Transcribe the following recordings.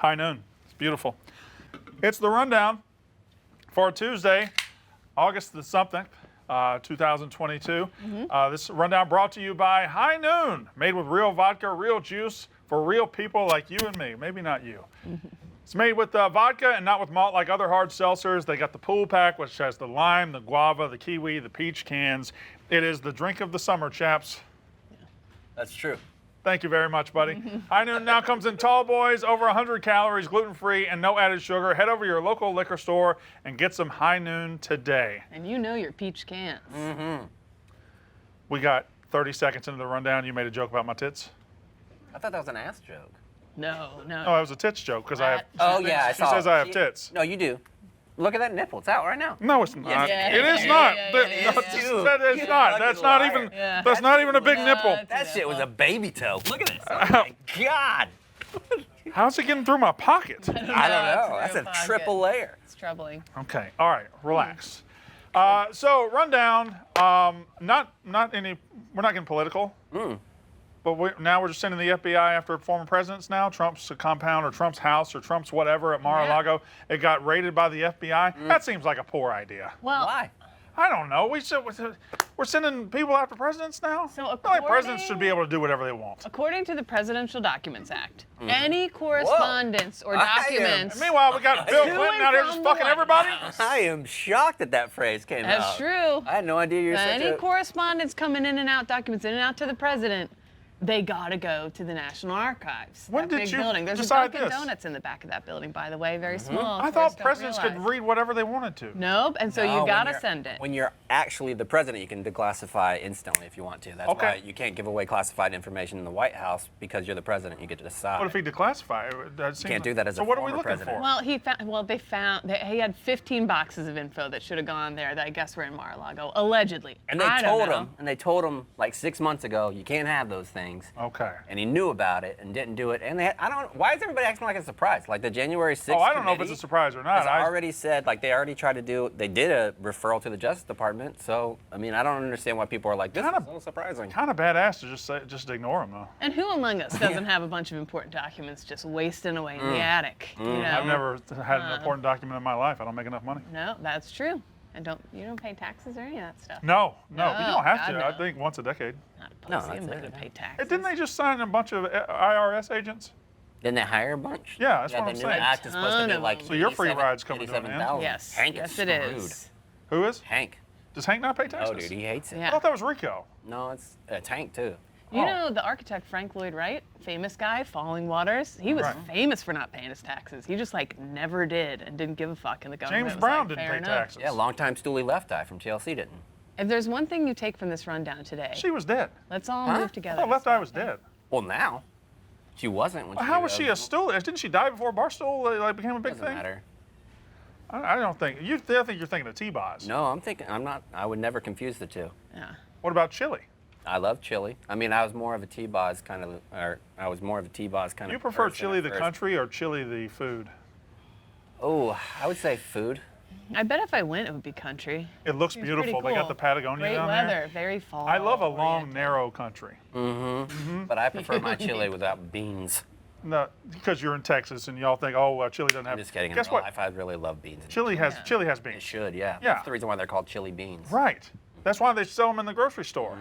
High noon. It's beautiful. It's the rundown for Tuesday, August the something, 2022. This rundown brought to you by High Noon, made with real vodka, real juice for real people like you and me. Maybe not you. It's made with vodka and not with malt like other hard seltzers. They got the pool pack, which has the lime, the guava, the kiwi, the peach cans. It is the drink of the summer, chaps. That's true. Thank you very much, buddy. High Noon now comes in tall boys, over 100 calories, gluten-free, and no added sugar. Head over to your local liquor store and get some High Noon today. And you know your peach cans. We got 30 seconds into the rundown. You made a joke about my tits. I thought that was an ass joke. No. Oh, it was a tits joke because I have. Oh, yeah, I She saw says it. I have tits. No, you do. Look at that nipple. It's out right now. No, it's not. Yeah, It is yeah, not. yeah, That- yeah, that's- yeah. that is You not. fucking That's not liar. even. Yeah. That's not even a big No, nipple. it's- That shit was a baby toe. Look at this. Oh, my God. How's it getting through my pocket? I don't it's know. a That's real a pocket. triple layer. It's troubling. Okay. All right. Relax. So rundown. Not any. We're not getting political. But now we're just sending the FBI after former presidents now. Trump's compound or Trump's house or Trump's whatever at Mar-a-Lago. It got raided by the FBI. That seems like a poor idea. Well, Why? I don't know. We're sending people after presidents now? So I feel like presidents according- should be able to do whatever they want. according to the Presidential Documents Act, any correspondence or I am- documents. Meanwhile, we got Bill To Clinton and out here from just the fucking White everybody. House. I am shocked that that phrase came out. That's true. I had no idea you were such Any a... correspondence coming in and out, documents in and out to the president, they gotta go to the National Archives. When that did big you building. There's decide a Dunkin' this? Donuts in the back of that building, by the way, very small. I thought presidents could read whatever they wanted to. Nope, and so No, you when gotta you're- send it. When you're actually the president, you can declassify instantly if you want to. That's Okay. why you can't give away classified information in the White House because you're the president. You get to decide. What if he declassify it? You can't do that as a So what are we former looking president. for? Well, he had 15 boxes of info that should have gone there that I guess were in Mar-a-Lago, allegedly. And they I don't know. told him like 6 months ago, you can't have those things. Okay. And he knew about it and didn't do it. And why is everybody acting like it's a surprise? Like the January 6th Oh, I don't know if it's a committee surprise or not. has already said, like they already tried to do, they did a referral to the Justice Department. So, I mean, I don't understand why people are like, this is a little surprising. Kind of badass to just ignore him though. And who among us doesn't have a bunch of important documents just wasting away in the attic? You know? I've never had an important document in my life. I don't make enough money. No, that's true. And you don't pay taxes or any of that stuff. No, you No, don't have to. God, I no. think once a decade. Not a No, pussy. I'm that's not it. gonna pay taxes. Didn't they just sign a bunch of IRS agents? Didn't they hire a bunch? Yeah, that's what the I'm new saying. act is supposed to Ton be of like them. So your free 87 ride's coming to an end? 87,000. Yes, Hank yes is it screwed. is. Who is? Hank. Does Hank not pay taxes? Oh, dude, he hates it. I Yeah. thought that was Rico. No, it's Hank too. You Oh. know the architect Frank Lloyd Wright, famous guy, Falling Waters. He was Right. famous for not paying his taxes. He just never did and didn't give a fuck. And the government James was Brown like, didn't fair pay enough. taxes. Yeah, longtime Stoolie Left Eye from TLC didn't. If there's one thing you take from this rundown today, She was dead. let's all Huh? move I together. thought Left Eye was dead. Well, now. She wasn't when How was she a still? Didn't she die before Barstool became a big Doesn't thing? matter. I don't think. I think you're thinking of T-Boz. No, I'm not. I would never confuse the two. Yeah. What about chili? I love chili. I mean, I was more of a T-Boz kind of, You prefer person chili at the first. country or chili the food? Oh, I would say food. I bet if I went, it would be country. It looks Seems pretty beautiful. They got cool. the Patagonia Great down weather, there. very fall. I love a long, oriented. narrow country. But I prefer my chili without beans. No, because you're in Texas and y'all think, oh, chili doesn't have. I'm just kidding. In Guess real what? life, I really love beans. Chili has It beans. should, yeah. Yeah. That's the reason why they're called chili beans. Right. That's why they sell them in the grocery store.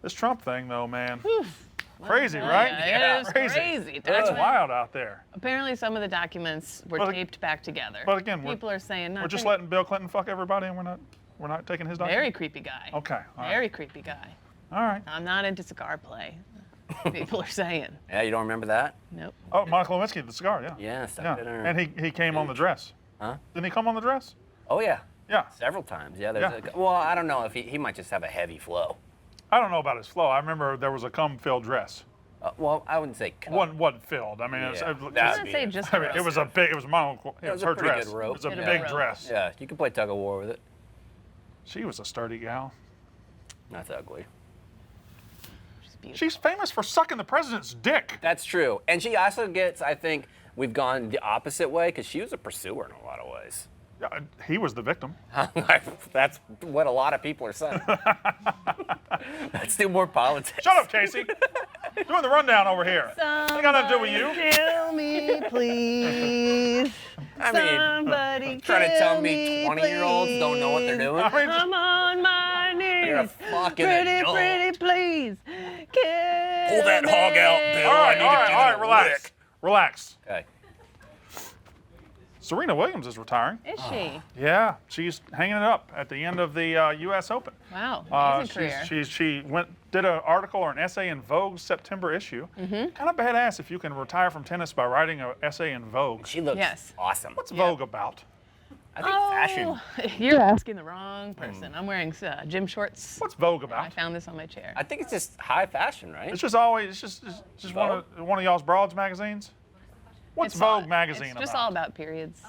This Trump thing, though, man. Crazy, right? Yeah, it is crazy. That's Darn. wild out there. Apparently, some of the documents were But- taped back together. but again, people are saying We're just nothing. letting Bill Clinton fuck everybody, and we're not taking his document. Very creepy guy. Okay. All right. Very creepy guy. All right. I'm not into cigar play. People are saying. Yeah, you don't remember that? Nope. Oh, Monica Lewinsky, the cigar, yeah. Yeah, stuck Yeah. it in her. And he came on the dress. Huh? Didn't he come on the dress? Oh, yeah. Yeah. Several times. Yeah. Yeah. Well, I don't know if he might just have a heavy flow. I don't know about his flow. I remember there was a cum-filled dress. Well, I wouldn't say cut. Wasn't filled. I mean, Yeah. it I That'd didn't be say it. just. I mean, it was a big. It was mono. It was was a her pretty dress. good rope. It was a Bit of big rope. dress. Yeah, you could play tug of war with it. She was a sturdy gal. That's ugly. She's beautiful. She's famous for sucking the president's dick. That's true. And she also gets, I think, we've gone the opposite way because she was a pursuer in a lot of ways. Yeah, he was the victim. That's what a lot of people are saying. Let's do more politics. Shut up, Casey. doing the rundown over here. Ain't got nothing to do with you. Kill me, please. I mean, Somebody trying to tell kill me 20-year-olds don't know what they're doing? I mean, I'm on my knees. You're a fucking pretty, adult. pretty, please. Kill Pull that hog out, Bill. all right, I need all to right, give all it right, a relax. lick. Relax. Okay. Serena Williams is retiring. Is she? Yeah, she's hanging it up at the end of the U.S. Open. Wow, amazing career. She did an article or an essay in Vogue's September issue. Kind of badass if you can retire from tennis by writing an essay in Vogue. She looks Yes. awesome. What's Vogue about? I think fashion. You're asking the wrong person. I'm wearing gym shorts. What's Vogue I about? found this on my chair. I think it's just high fashion, right? It's just always it's just one of y'all's broads magazines. What's Vogue magazine It's just about? all about periods.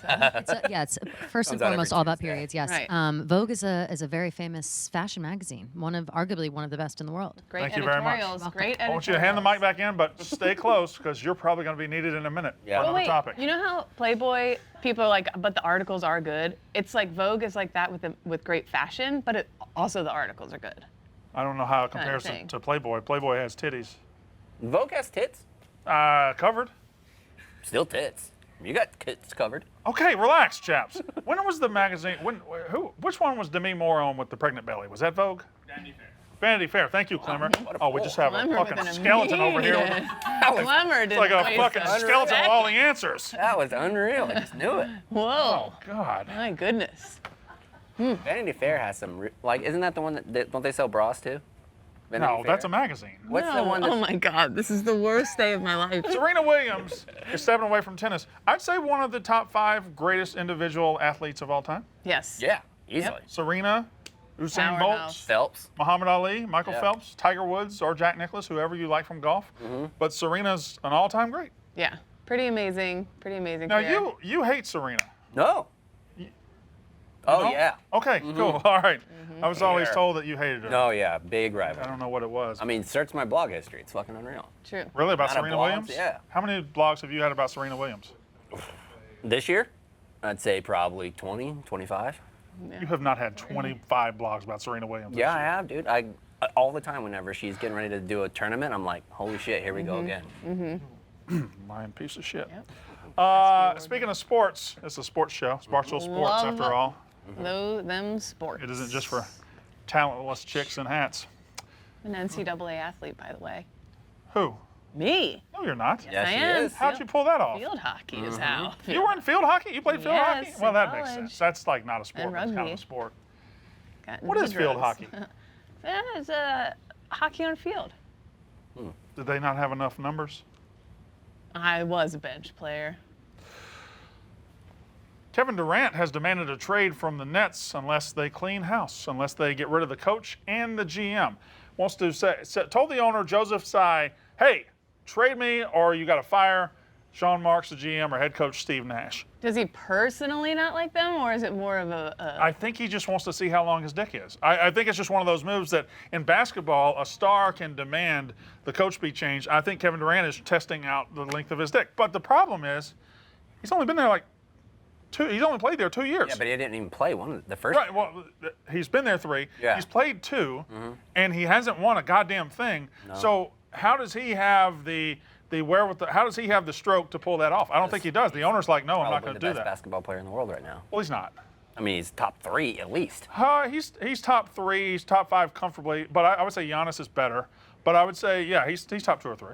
It's first and Comes out foremost every all about Tuesday. periods. Yes. Right. Vogue is a very famous fashion magazine, arguably one of the best in the world. Great Thank you very much. editorials. Great I editorials. want you to hand the mic back in, but stay close because you're probably going to be needed in a minute Yeah. for Well, another Wait, topic. you know how Playboy people are like, but the articles are good. It's like Vogue is like that with great fashion, but also the articles are good. I don't know how it Kind of compares thing. to Playboy. Playboy has titties. Vogue has tits. Covered. Still tits. You got tits covered. Okay, relax, chaps. When was the magazine? Which one was Demi Moore on with the pregnant belly? Was that Vogue? Vanity Fair. Vanity Fair. Thank you, Clemmer. What a Oh, we fool. just have a Clemmer fucking with an skeleton over here. immediate- was- Clemmer didn't It's like a waste fucking a skeleton with all the second. answers. That was unreal. I just knew it. Whoa. God. My goodness. Vanity Fair has some, isn't that the one don't they sell bras too? Vanity No, Fair? that's a magazine. What's the No, one oh that, my God, this is the worst day of my life. Serena Williams is stepping away from tennis. I'd say one of the top 5 greatest individual athletes of all time. Yes. yeah, easily. Serena, Usain Bolt, Powerhouse. Phelps. Muhammad Ali, Michael Yeah. Phelps, Tiger Woods, or Jack Nicklaus, whoever you like from golf. But Serena's an all-time great. Yeah. Pretty amazing. Pretty amazing. Now career. you hate Serena. No. Oh No? yeah. Okay, cool. All right. I was always Here. told that you hated her. No, yeah, big I rival. don't know what it was. I mean, search my blog history. It's fucking unreal. True. Really, about Amount of Serena blogs? Williams? Yeah. How many blogs have you had about Serena Williams? This year, I'd say probably 20, 25. You have not had 25 blogs about Serena Williams. Yeah, I have, dude. I all the time whenever she's getting ready to do a tournament, I'm like, holy shit, here we go again. Lying piece of shit. Yep. Speaking of sports, it's a sports show. It's Barstool Sports, Love after all. Them sports. It isn't just for talentless chicks in hats. An NCAA athlete, by the way. Who? Me. No, you're not. Yeah, I she am. is. How'd you pull that off? Field hockey is how. You were in field hockey? You played field hockey? Yes, Well, in that makes college. sense. That's like not a sport, And but it's kind of rugby. a sport. Got What into is field drugs. hockey? It's hockey on field. Did they not have enough numbers? I was a bench player. Kevin Durant has demanded a trade from the Nets unless they clean house, unless they get rid of the coach and the GM. Wants to told the owner, Joseph Tsai, hey, trade me or you got to fire Sean Marks, the GM, or head coach Steve Nash. Does he personally not like them, or is it more of a I think he just wants to see how long his dick is. I think it's just one of those moves that in basketball, a star can demand the coach be changed. I think Kevin Durant is testing out the length of his dick. But the problem is, he's only been there like he's only played there 2 years. Yeah, but he didn't even play the first. Right, well, he's been there 3. Yeah. He's played 2, and he hasn't won a goddamn thing. No. So how does he have the wherewithal? How does he have the stroke to pull that off? I don't think he does. The owner's like, no, I'm not Probably going the to do best that. basketball player in the world right now. Well, he's not. I mean, he's top 3 at least. He's top 3. He's top 5 comfortably. But I would say Giannis is better. But I would say, yeah, he's top 2 or 3.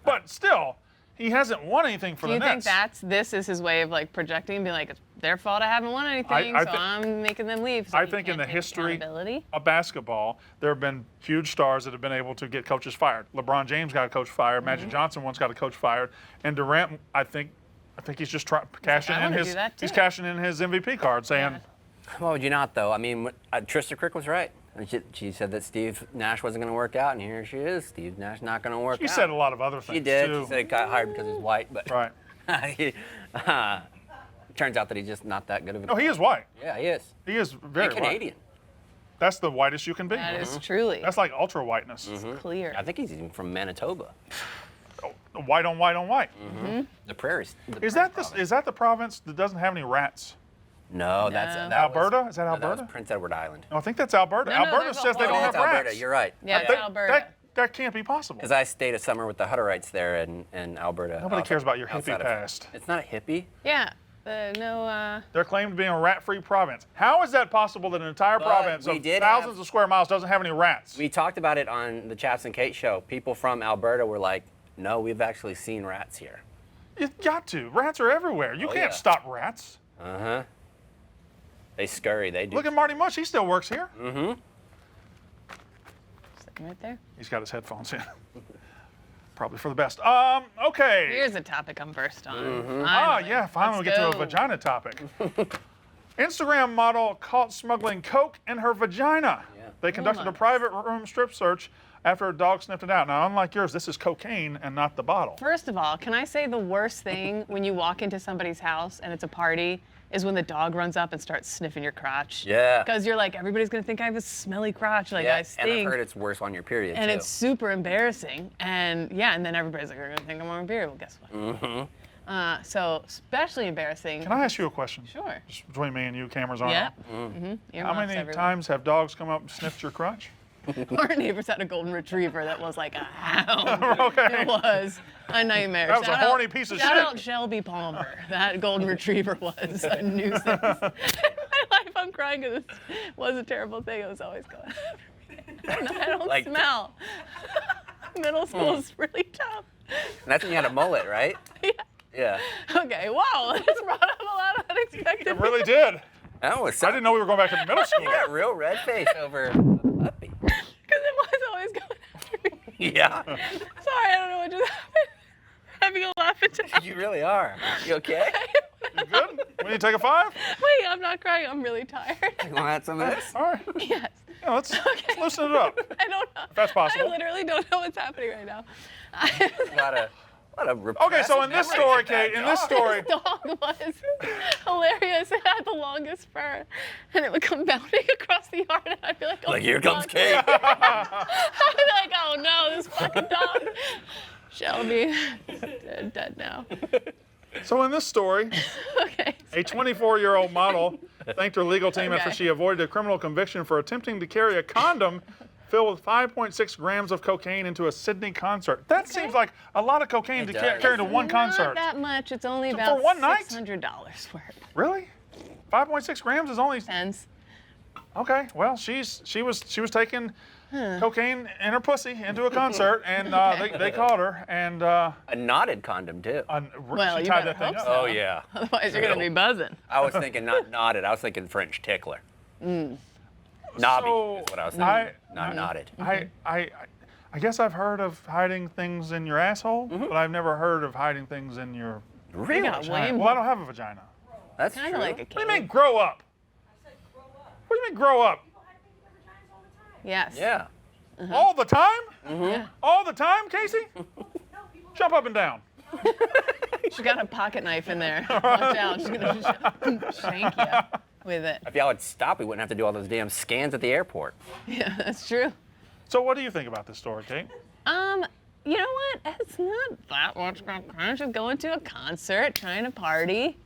But still, he hasn't won anything for Do the you think Nets. this is his way of like projecting, being like, it's their fault I haven't won anything, I so thi- I'm making them leave. So I he think in can't the take history accountability? of basketball, there have been huge stars that have been able to get coaches fired. LeBron James got a coach fired. Magic Johnson once got a coach fired. And Durant, I think he's just cashing I in wanna his do that he's too. cashing in his MVP card, saying, Why would you not, though? I mean, Trista Crick was right. She said that Steve Nash wasn't going to work out, and here she is. Steve Nash not going to work he out. said a lot of other things She did. too. She said he got hired because he's white, but Right. turns out that he's just not that good of a. No, he is white. Yeah, he is. He is very And Canadian. white. That's the whitest you can be. That is truly That's like ultra whiteness. clear. I think he's even from Manitoba. White on white on white. The prairies. Is that the province that doesn't have any rats? No, that's No. that was- Alberta? Is that no, Alberta? was Prince Edward Island. No, I think that's Alberta. No, no, Alberta there's a says they whole- don't Oh, have that's Alberta. rats. You're right. Yeah, They- it's Alberta. that can't be possible. Because I stayed a summer with the Hutterites there in Alberta. Nobody cares about your hippie outside of- past. It's not a hippie. Yeah. No. They're claimed to be a rat-free province. How is that possible that an entire province we of did thousands have- of square miles doesn't have any rats? We talked about it on the Chaps and Kate show. People from Alberta were like, no, we've actually seen rats here. You've got to. Rats are everywhere. You Oh, can't yeah. stop rats. Uh-huh. They scurry, they do. Look at Marty Mush. He still works here. Mm-hmm. Sitting right there. He's got his headphones in. Probably for the best. Okay. Here's a topic I'm versed on. Yeah, finally we get to a vagina topic. Instagram model caught smuggling coke in her vagina. Yeah. They conducted a Woman. private room strip search after a dog sniffed it out. Now, unlike yours, this is cocaine and not the bottle. First of all, can I say the worst thing when you walk into somebody's house and it's a party is when the dog runs up and starts sniffing your crotch. Yeah. Because you're like, everybody's gonna think I have a smelly crotch, like I And stink. I've heard it's worse on your period, And too. it's super embarrassing. And yeah, and then everybody's like, you're gonna think I'm on a period. Well, guess what? Mm-hmm. So especially embarrassing. Can I ask you a question? Sure. Just between me and you, cameras on. Yeah. Mm-hmm. How many times have dogs come up and sniffed your crotch? Our neighbors had a golden retriver that was like a hound. Okay. It was a nightmare. That was a Shout horny out- piece of shout shit. out Shelby Palmer. That golden retriever was a nuisance. In my life, I'm crying because this was a terrible thing. It was always going. I don't Like- smell. Middle school is really tough. And that's when you had a mullet, right? Yeah. Yeah. Okay. Wow. This brought up a lot of unexpected. It really did. That was I didn't know we were going back to middle school. You got real red face over a puppy. Because it was always going after me. Yeah. Sorry, I don't know what just happened. Having a laugh attack. You really are. You okay? You good? We need to take a 5? Wait, I'm not crying. I'm really tired. You want to have some of this? All right. Yes. Yeah, let's loosen it up. I don't know. If that's possible. I literally don't know what's happening right now. A lot of Okay, so in this story, Kate, in this story, This dog was hilarious. It had the longest fur, and it would come bounding across the yard, and I'd be like, oh, Like, here comes fuck. Kate. I'd be like, oh no, this fucking dog. Shelby, dead now. so in this story, Okay. a 24-year-old model thanked her legal team after Okay. she avoided a criminal conviction for attempting to carry a condom filled with 5.6 grams of cocaine into a Sydney concert. That seems like a lot of cocaine to It does. carry to one Not concert. that much. It's only For about one night? $600 worth. Really? 5.6 grams is only Depends. okay. Well, she was taking cocaine in her pussy into a concert, and they caught her, and A knotted condom, too. Well, she you tied better that thing hope up. so. Oh, yeah. Otherwise, you're gonna be buzzing. I was thinking not knotted. I was thinking French tickler. Knobby So, is what I was thinking. Not Mm-hmm. knotted. I guess I've heard of hiding things in your asshole, but I've never heard of hiding things in your Really? got way vagina. more. Well, I don't have a vagina. That's Kind true. of like a What do you cake. mean grow up? What do you mean grow up? Yes. Yeah. All the time? Yeah. All the time, Casey? Jump up and down. She got a pocket knife in there. Watch out. She's gonna shank you with it. If y'all would stop, we wouldn't have to do all those damn scans at the airport. Yeah, that's true. So what do you think about this story, Kate? You know what? It's not that much cocaine. Just going to a concert, trying to party.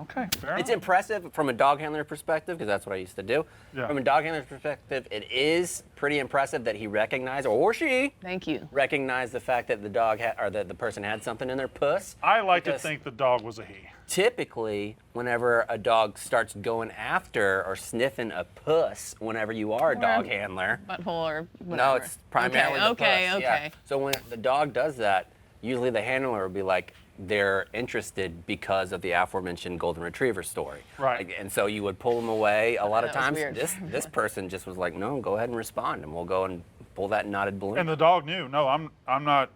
Okay, fair It's enough. impressive from a dog handler perspective, because that's what I used to do. Yeah. From a dog handler's perspective, it is pretty impressive that he recognized, or she Thank you. recognized the fact that the dog had, or that the person had something in their puss. I like to because think the dog was a he. typically, whenever a dog starts going after or sniffing a puss, whenever you are a dog handler, Butthole or whatever. no, it's primarily the Okay, puss. okay. Yeah. So when the dog does that, usually the handler will be like, they're interested because of the aforementioned golden retriever story. Right. Like, and so you would pull them away. A lot of That was times, weird. this person just was like, no, go ahead and respond, and we'll go and pull that knotted balloon. And the dog knew, no, I'm not,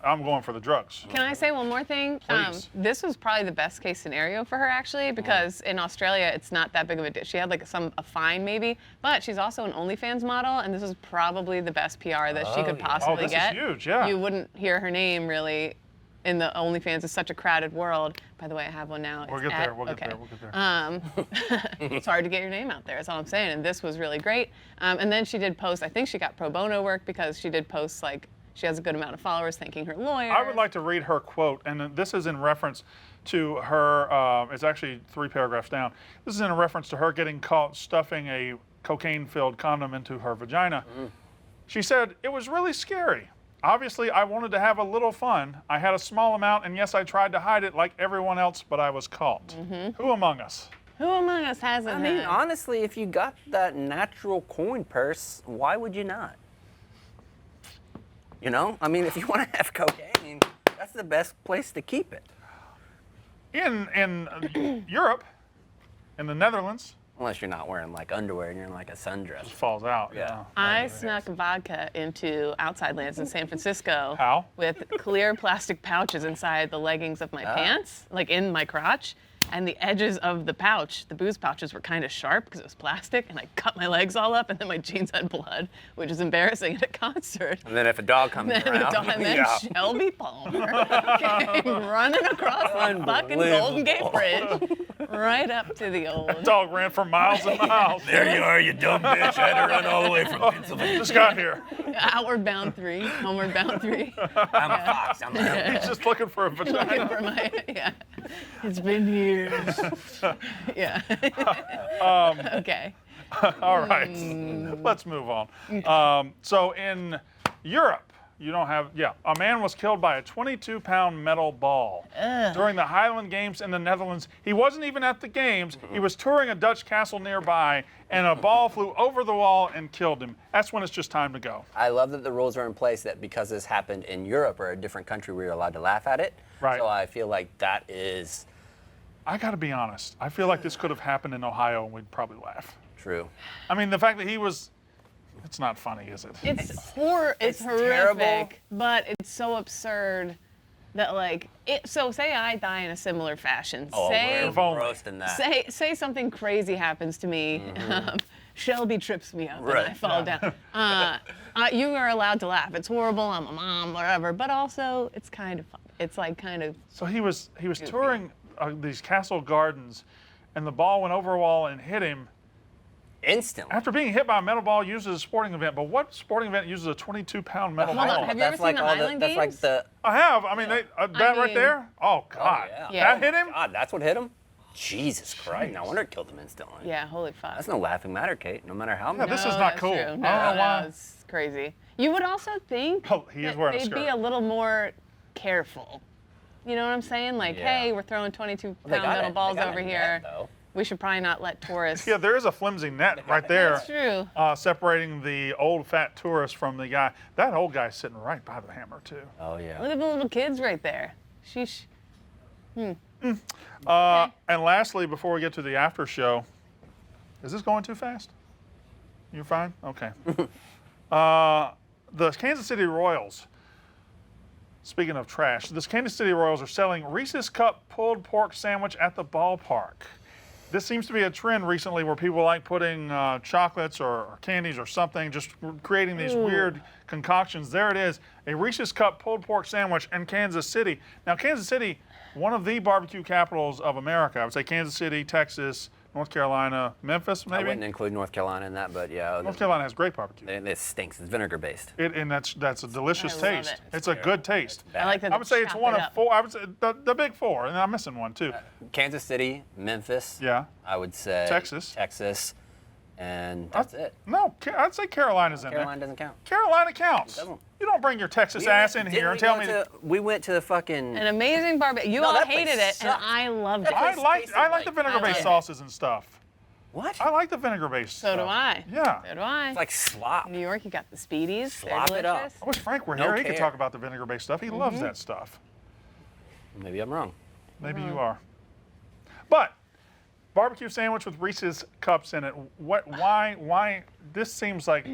I'm going for the drugs. Can I say one more thing? Please. This was probably the best case scenario for her actually, because in Australia it's not that big of a deal. She had like a fine maybe, but she's also an OnlyFans model, and this is probably the best PR that she could yeah. possibly this is get. huge, yeah. You wouldn't hear her name really in the OnlyFans. It's such a crowded world. By the way, I have one now. We'll It's get at- there, we'll get okay. there, we'll get there. It's hard to get your name out there, that's all I'm saying. And this was really great. And then she did post, I think she got pro bono work because she did post like, she has a good amount of followers thanking her lawyer. I would like to read her quote, and this is in reference to her, it's actually 3 paragraphs down. This is in reference to her getting caught stuffing a cocaine-filled condom into her vagina. She said, "It was really scary. Obviously, I wanted to have a little fun. I had a small amount, and yes, I tried to hide it like everyone else, but I was caught." Who among us? Who among us hasn't I mean, had? honestly, if you got that natural coin purse, why would you not? You know? I mean, if you want to have cocaine, that's the best place to keep it. In Europe, in the Netherlands, Unless you're not wearing like underwear and you're in like a sundress. falls out. Yeah. I snuck vodka into Outside Lands in San Francisco. How? With clear plastic pouches inside the leggings of my pants, like in my crotch. And the edges of the pouch, the booze pouches, were kind of sharp because it was plastic, and I cut my legs all up, and then my jeans had blood, which is embarrassing at a concert. And then if a dog comes And around, then Shelby Palmer came running across the fucking Golden Gate Bridge, right up to the old. Dog ran for miles and miles. there you are, you dumb bitch. I had to run all the way from Pennsylvania. Just got here. Outward Bound 3, Homeward Bound 3. I'm a fox. I'm a He's just looking for a Looking vagina. for my, yeah. It's been years. Yeah. Okay. All right, let's move on. So in Europe, you don't have, a man was killed by a 22-pound metal ball during the Highland Games in the Netherlands. He wasn't even at the games. He was touring a Dutch castle nearby, and a ball flew over the wall and killed him. That's when it's just time to go. I love that the rules are in place that because this happened in Europe or a different country, we're allowed to laugh at it. Right. So I feel like that is I got to be honest. I feel like this could have happened in Ohio, and we'd probably laugh. true. I mean, the fact that he was, it's not funny, is it? It's It's horrific, terrible. but it's so absurd that so say I die in a similar fashion. Oh, say we're roasting that. say something crazy happens to me. Shelby trips me up and I Right. fall down. You are allowed to laugh. It's horrible. I'm a mom, whatever. But also, it's kind of fun. It's like kind of. So he was touring these castle gardens, and the ball went over a wall and hit him. Instantly. After being hit by a metal ball used as a sporting event, but what sporting event uses a 22-pound metal Hold ball? on, have you ever seen the Highland That's like Games? the. I have. I mean, that right mean- there. Oh God, Yeah. that hit him. God, that's what hit him? Jesus Christ. No wonder it killed him instantly. Yeah, holy fuck. That's no laughing matter, Kate, no matter how Yeah, many. this is No, not that's cool. true. I don't No, know why. it's crazy. You would also think Oh, he is that wearing a they'd be skirt. a little more careful. You know what I'm saying? Like, Yeah. hey, we're throwing 22-pound They got metal it. balls They got over a net, here. though. We should probably not let tourists. Yeah, there is a flimsy net right there. That's true. Separating the old fat tourist from the guy. That old guy's sitting right by the hammer too. Oh, yeah. Look at the little kids right there. Sheesh. And lastly, before we get to the after show, is this going too fast? You fine? Okay. The Kansas City Royals. Speaking of trash, the Kansas City Royals are selling Reese's Cup pulled pork sandwich at the ballpark. This seems to be a trend recently where people like putting chocolates or candies or something, just creating these weird concoctions. There it is, a Reese's Cup pulled pork sandwich in Kansas City. Now, Kansas City, one of the barbecue capitals of America. I would say Kansas City, Texas, North Carolina, Memphis, I maybe. wouldn't include North Carolina in that, but yeah. North Carolina has great barbecue. It stinks. It's vinegar based. And that's a delicious I love taste. it. It's a good taste. I like that. I would say they it's chop one it of up. four. I would say the big four, and I'm missing one too. Kansas City, Memphis. Yeah. I would say. Texas. And that's it. No, I'd say Carolina's in Carolina there. doesn't count. Carolina counts. Doesn't. You don't bring your Texas ass in here and tell me. We went to the fucking. An amazing barbecue. You No, all that place hated it, and sucked. I loved it. That place I tasted like like- the vinegar-based I like it. sauces and stuff. What? I like the vinegar-based. So do stuff. I. Yeah. So do I. It's like slop. New York, you got the Speedies. Slop They're it up. delicious. I wish Frank were No here. He could care. talk about the vinegar-based stuff. He loves that stuff. Maybe I'm wrong. Maybe you are. But barbecue sandwich with Reese's cups in it. What? Why? This seems like.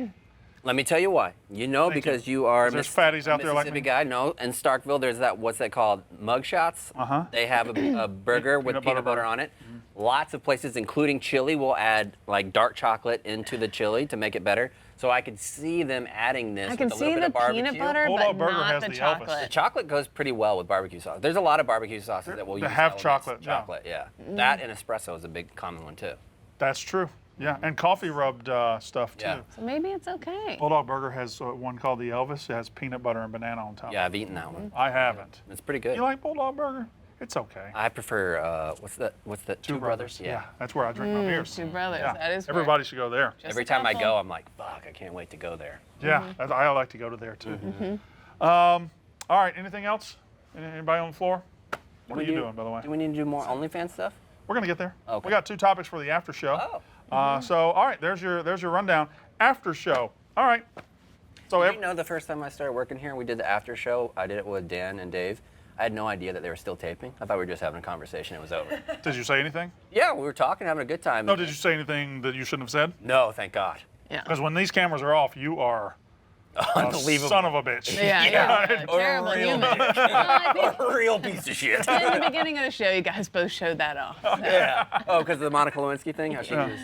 Let me tell you why. You know, Thank because you. you are There's fatties out there like Mississippi me. guy. No, in Starkville, there's that, what's that called? Mug shots. Uh-huh. They have a burger with Peanut peanut butter butter on it. Lots of places, including chili, will add like dark chocolate into the chili to make it better. So I could see them adding this I can with a little see bit the of barbecue. peanut butter, Bulldog but Burger not has the the Elvis. chocolate. The chocolate goes pretty well with barbecue sauce. There's a lot of barbecue sauces that will That use have elements chocolate, of yeah. chocolate, yeah. That and espresso is a big common one too. That's true. Yeah, and coffee rubbed stuff too. Yeah. So maybe it's okay. Bulldog Burger has one called the Elvis. It has peanut butter and banana on top. Yeah, I've eaten that one. I haven't. It's pretty good. You like Bulldog Burger? It's okay. I prefer what's the Two Brothers? Yeah, that's where I drink my beers. Two Brothers. Yeah. That is. Everybody should go there. Every time I go, I'm like, fuck, I can't wait to go there. Yeah, I like to go to there too. All right, anything else? Anybody on the floor? What are you doing, by the way? Do we need to do more OnlyFans stuff? We're gonna get there. Okay. We got 2 topics for the after show. Oh. So, all right, there's your rundown. After show. All right. So, You know, the first time I started working here, we did the after show. I did it with Dan and Dave. I had no idea that they were still taping. I thought we were just having a conversation. It was over. did you say anything? Yeah, we were talking, having a good time. No, did you say anything that you shouldn't have said? No, thank God. Yeah. Because when these cameras are off, you are a Unbelievable. son of a bitch. Yeah, Yeah. you're a terrible A real human. bitch. I think A real piece of shit. in the beginning of the show, you guys both showed that off. Yeah. Oh, because of the Monica Lewinsky thing? How she was.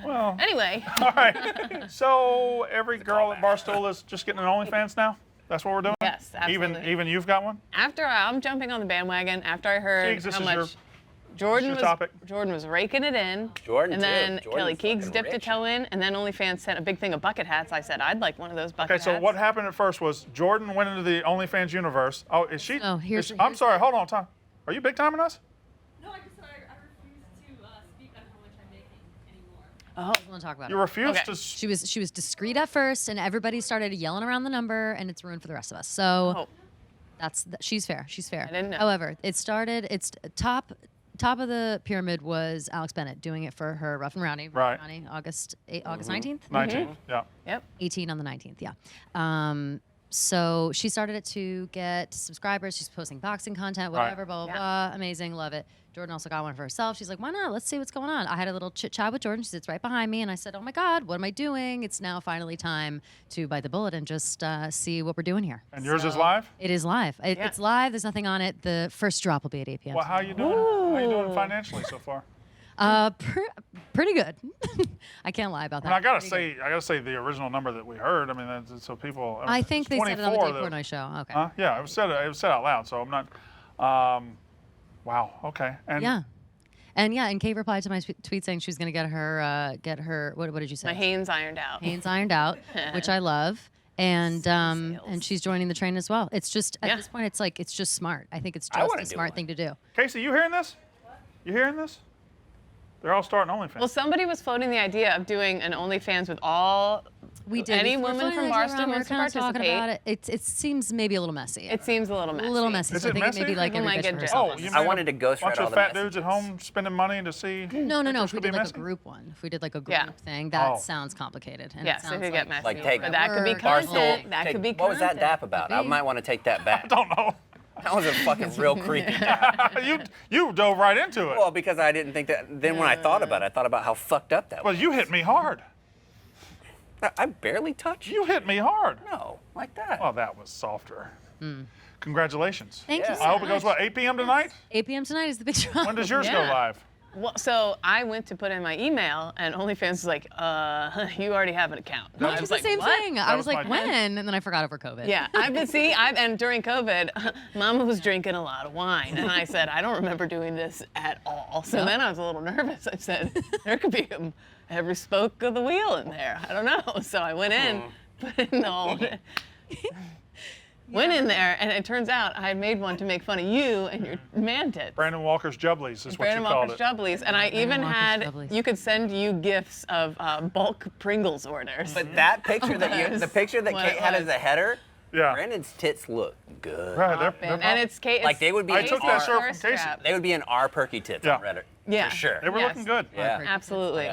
Well, Anyway, all right. So every girl at Barstool is just getting an OnlyFans now? That's what we're doing? yes, absolutely. Even you've got one? after I'm jumping on the bandwagon, after I heard Keegs, this how is much your Jordan topic. was raking it in, Jordan, and too. then Jordan's Kelly Keegs fucking dipped a rich. toe in, and then OnlyFans sent a big thing of bucket hats. I said I'd like one of those bucket Okay, so hats. what happened at first was Jordan went into the OnlyFans universe. Oh, is she? Oh, here's- I'm here's- sorry, hold on, Tom. Are you big timing us? No, I just I refuse to speak on how much I'm making anymore. I want to talk about You it. refused Okay. to. She was discreet at first, and everybody started yelling around the number, and it's ruined for the rest of us. So Oh, she's fair. She's fair. I didn't know. However, it's top of the pyramid was Alex Bennett doing it for her Rough and Rowdy. Right. August 19th. 19. Yeah. yep. 18 on the 19th, yeah. So she started it to get subscribers. She's posting boxing content, Right. whatever, blah, blah, Yeah. blah. Amazing, love it. Jordan also got one for herself. She's like, why not? Let's see what's going on. I had a little chit chat with Jordan. She sits right behind me. And I said, oh my God, what am I doing? It's now finally time to bite the bullet and just see what we're doing here. And yours is So live? It is live. Yeah. It's live. There's nothing on it. The first drop will be at 8 p.m. Well, how you doing? How you doing financially so far? Pretty good. I can't lie about that. I gotta Pretty good. say, the original number that we heard. I mean, so people. I think it's they said it on the 24 Dave that- Portnoy show. Okay. Huh? Yeah, it was said out loud. So I'm not. Wow. Okay. And Yeah. And Kate replied to my tweet saying she was going to get her what did you say? My Hanes ironed out. Hanes ironed out, which I love. And Sales. she's joining the train as well. It's just at Yeah. this point it's just smart. I think it's I just wanna a do smart one. thing to do. Casey, you hearing this? You hearing this? They're all starting OnlyFans. Well, somebody was floating the idea of doing an OnlyFans with all We did. any we were woman from floating the idea Barstool around, we were wants to kinda talking participate. about it. It seems maybe a little messy. It seems a little messy. a little messy. Is So I it think messy? maybe like People every might bitch get for jealous. herself. Oh, you I mean wanted to ghostwrite bunch all of the fat messages. dudes at home spending money to see. No. This If we could be did like a messy? group one, if we did like a group Yeah. thing, that Oh. sounds complicated. And Yes, it it sounds could get messy. Like, take but that could be Barstool- content. That could be What was that content. dap about? I be. might want to take that back. I don't know. That was a fucking real creepy dap. you dove right into it. Well, because I didn't think that. Then when I thought about it, I thought about how fucked up that Well, was. you hit me hard. I barely touched you. You hit me hard. No, like that. Well, that was softer. Congratulations. Thank you so I hope it goes much. well. 8 p.m. tonight? 8 p.m. tonight is the big drop. When does yours go Yeah. live? Well, so I went to put in my email, and OnlyFans was like, you already have an account. And I It's was the like, same what? thing. That I was was like, my- when? And then I forgot over COVID. Yeah, and during COVID, Mama was drinking a lot of wine, and I said, I don't remember doing this at all. So then I was a little nervous. I said, there could be every spoke of the wheel in there. I don't know. So I went in, put in the old. Went in there, and it turns out I had made one to make fun of you and your man tits. Brandon Walker's Jubblies is what Brandon you called Walker's it. Jubblies, and I even Walker's had Jubblies. you could send you gifts of bulk Pringles orders. But that picture the picture that What Kate it had was. as a header, Yeah. Brandon's tits look good. Right, they're and it's Kate. Like, they would be I took that shirt from First Casey. strap. They would be in our perky tits Yeah. on Reddit. Yeah. For sure. They were Yes. looking good. Yeah. Absolutely.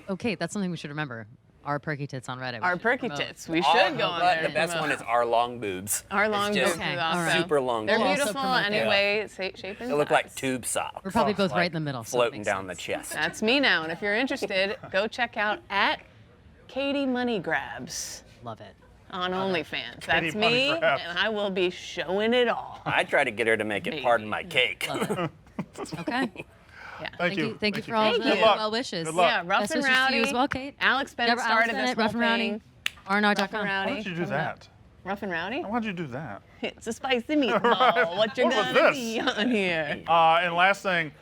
Okay, that's something we should remember. Our perky tits on Reddit. We Our should perky promote. tits. We should go on But there. the to best promote. one is our long boobs. Our It's long just boobs. Okay, is all awesome. right. super long They're boobs. also beautiful promote that. anyway, shape and They look like size. tube socks. We're probably both Like, right in the middle. so it Floating makes down the sense. chest. That's me now, and if you're interested, go check out at Katie Money Grabs Love it. on OnlyFans. Katie That's Money me, Grabs. and I will be showing it all. I tried to get her to make it pardon my cake. Love it. Okay. Yeah. Thank you. Thank you for all Thank the you. well wishes. Good luck. Yeah, Rough Best and wishes to Rowdy. you as well, Kate. Alex Bennett Alex started Bennett, this Rough whole and Rowdy. thing. Rnr.com. Why did you do that? Rough and Rowdy? Why'd you do that? It's a spicy meatball. What you're What was gonna this? be on here? And last thing,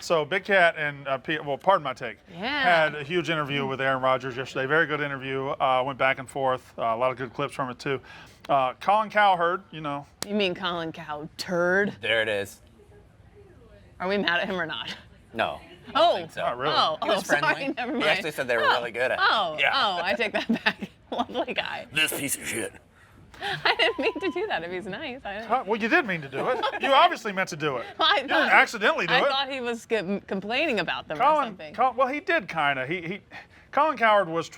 so Big Cat and well, pardon my take, Yeah. had a huge interview with Aaron Rodgers yesterday. Very good interview. Went back and forth. A lot of good clips from it too. Colin Cowherd, you know, You mean Colin Cow turd? There it is. Are we mad at him or not? No. Oh, so. Not really. oh, He was sorry, friendly. never mind. He actually said they were really good at it. Oh, Yeah. I take that back. Lovely guy. This piece of shit. I didn't mean to do that if he's nice. Well, you did mean to do it. You obviously meant to do it. I You didn't accidentally do I it. thought he was complaining about them or Colin, something. well, he did kind of. Colin Cowherd was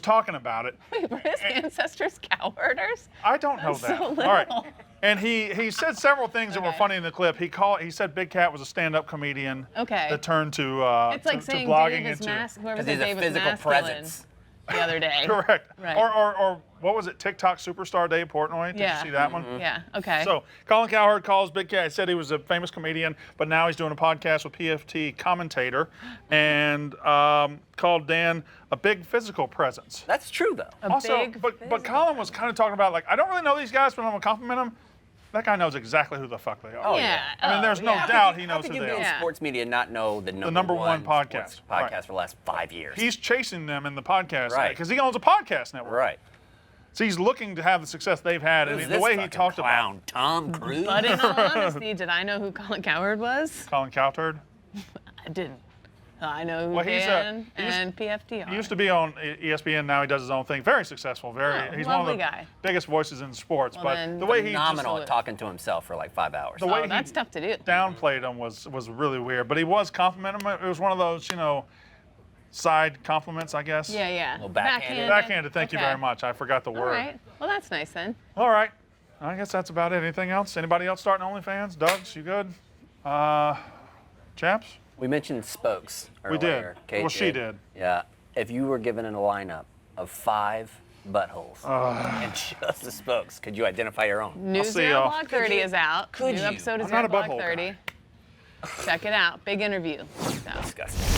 talking about it. Wait, were his ancestors cowherders? I don't know That's that. so All right. little. And he said several things that were Okay. funny in the clip. He said Big Cat was a stand-up comedian Okay. that turned to It's like to saying blogging Dave is into. whoever Because said he's a Dave was physical masculine presence. the other day. Correct. Right. Or what was it? TikTok superstar Dave Portnoy. Did Yeah. you see that one? Yeah, okay. So Colin Cowherd calls Big Cat. He said he was a famous comedian, but now he's doing a podcast with PFT commentator, and called Dan a big physical presence. That's true, though. Also, big but physical Colin was kind of talking about, like, I don't really know these guys, but I'm gonna compliment them. That guy knows exactly who the fuck they are. Oh, yeah. I mean, there's no yeah. doubt he How knows could who you they be in are. Yeah. sports media and not know the number one podcast. sports Right. podcast for the last 5 years? He's chasing them in the podcast Right. because he owns a podcast network. right. So he's looking to have the success they've had, and Who's the this way he fucking talked about clown? Tom Cruise? But in all honesty, did I know who Colin Cowherd was? Colin Cowherd. I didn't. I know who Well, he's Dan he used- and PFT are. He used to be on ESPN. Now he does his own thing. Very successful. He's one of lovely the guy. biggest voices in sports. Well, but then the way he just Phenomenal at talking to himself for like 5 hours. The way Oh, he that's tough to do. downplayed him was really weird. But he was complimenting him. It was one of those, side compliments, I guess. Yeah, yeah. Little backhanded. Backhanded. Thank you Okay. very much. I forgot the All word. right. Well, that's nice then. All right. I guess that's about it. Anything else? Anybody else starting OnlyFans? Doug's, you good? Chaps? We mentioned spokes We did. earlier. Kate Well, she did. Yeah. If you were given a lineup of 5 buttholes and just the spokes, could you identify your own? News see Now y'all. Blog 30 is out. Could New you? episode is I'm not out a Blog butthole 30. Check it out. Big interview. So. Disgusting.